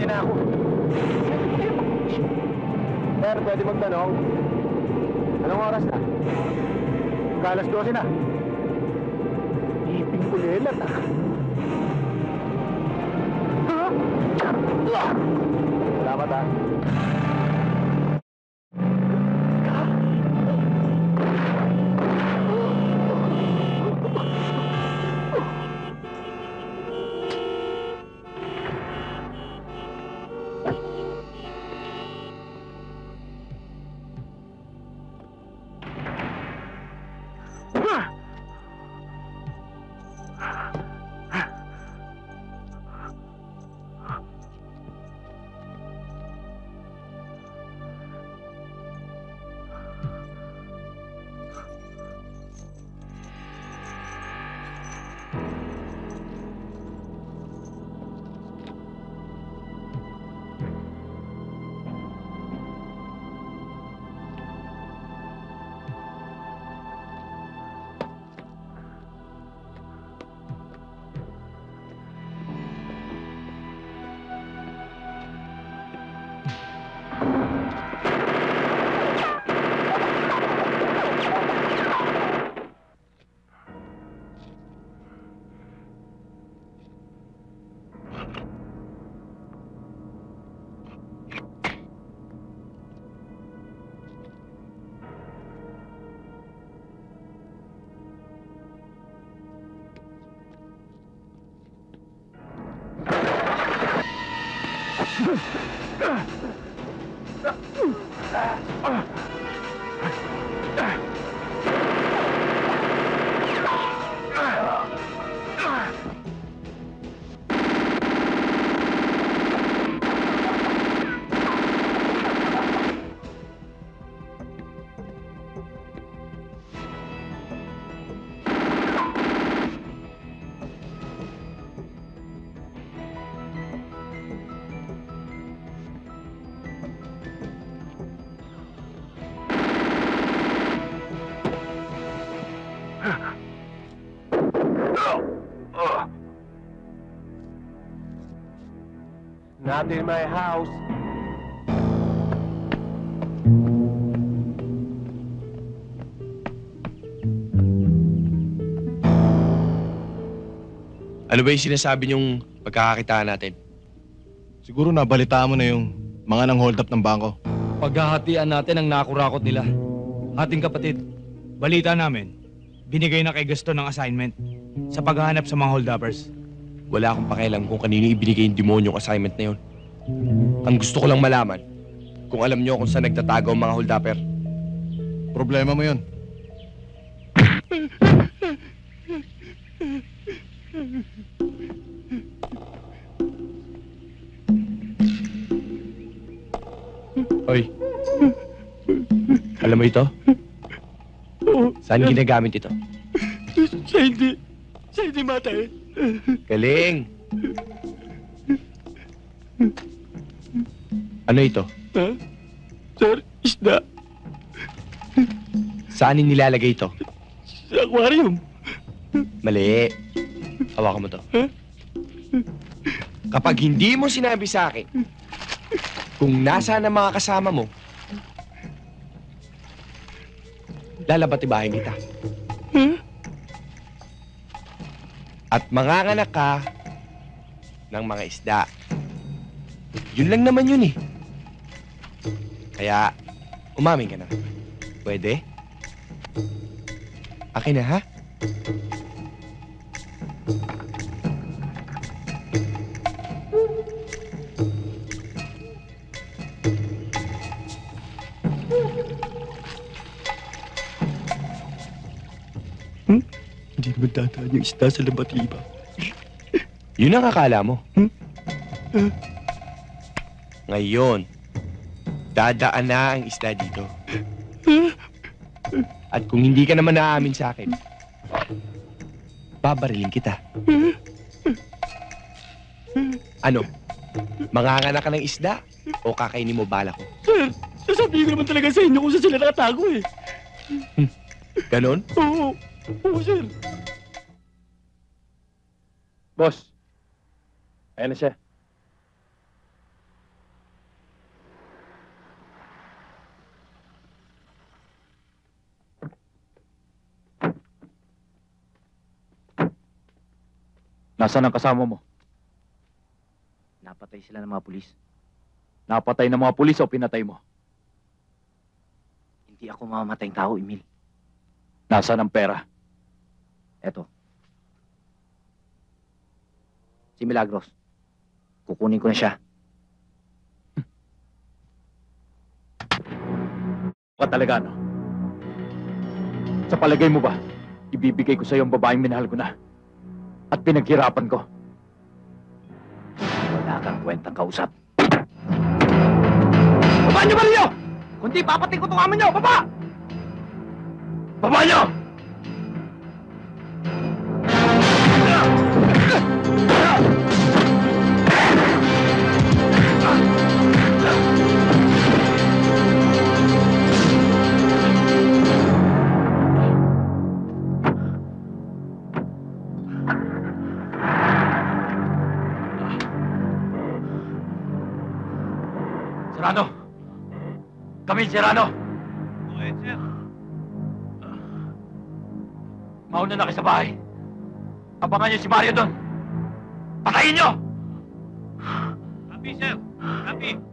na ako. Sir, pwede magtanong? Anong oras na? Kalas 12 na. Iping kulilat ah. Salamat ah. Not in my house. Ano ba yung sinasabi niyong pagkakakitaan natin? Siguro nabalitaan mo na yung mga nang hold up ng bangko. Paghahatian natin ang nakurakot nila. Ating kapatid, balita namin, binigay na kay Gaston ng assignment sa paghahanap sa mga hold-uppers. Wala akong pakialam kung kanino ibinigay yung demonyong assignment na yun. Ang gusto ko lang malaman, kung alam niyo kung saan nagtatago ang mga hold-upper. Problema mo yun. Hoy, alam mo ito? Saan ginagamit ito? Sa hindi matay. Galing! Ano ito? Ha? Sir, isda. Saan nilalagay ito? Sa aquarium. Mali. Hawakan mo to. Kapag hindi mo sinabi sa akin kung nasaan ang mga kasama mo, lalabatibahin kita. At manganganak ka ng mga isda. Yun lang naman yun eh. Kaya, umamin ka na. Pwede? Akin na, ha? Hindi naman dadaan yung isda sa labatiba. Yun ang akala mo. Ngayon, dadaan na ang isda dito. At kung hindi ka naman naaamin sa akin, babarilin kita. Ano? Manganganak ka ng isda o kakainin mo bala ko? Sir, sasabihin ko naman talaga sa inyo kung saan sila nakatago eh. Ganon? Oo. Oo, sir. Boss, ayan na siya. Nasaan ang kasama mo? Napatay sila ng mga pulis. Napatay ng mga pulis o pinatay mo? Hindi ako mamamatayang tao, Emil. Nasaan ang pera? Eto. Si Milagros. Kukunin ko na siya. Ka talaga, no? Sa palagay mo ba, ibibigay ko sa iyo ang babaeng minahal ko na at pinaghirapan ko? Wala kang kwentang kausap. Baba niyo ba niyo? Kundi papatay ko itong amo niyo! Baba! Baba niyo! Serrano! Camille Serrano! Okay, sir. Mauna na kayo sa bahay. Abangan niyo si Mario doon. Patayin niyo! Happy, sir. Happy.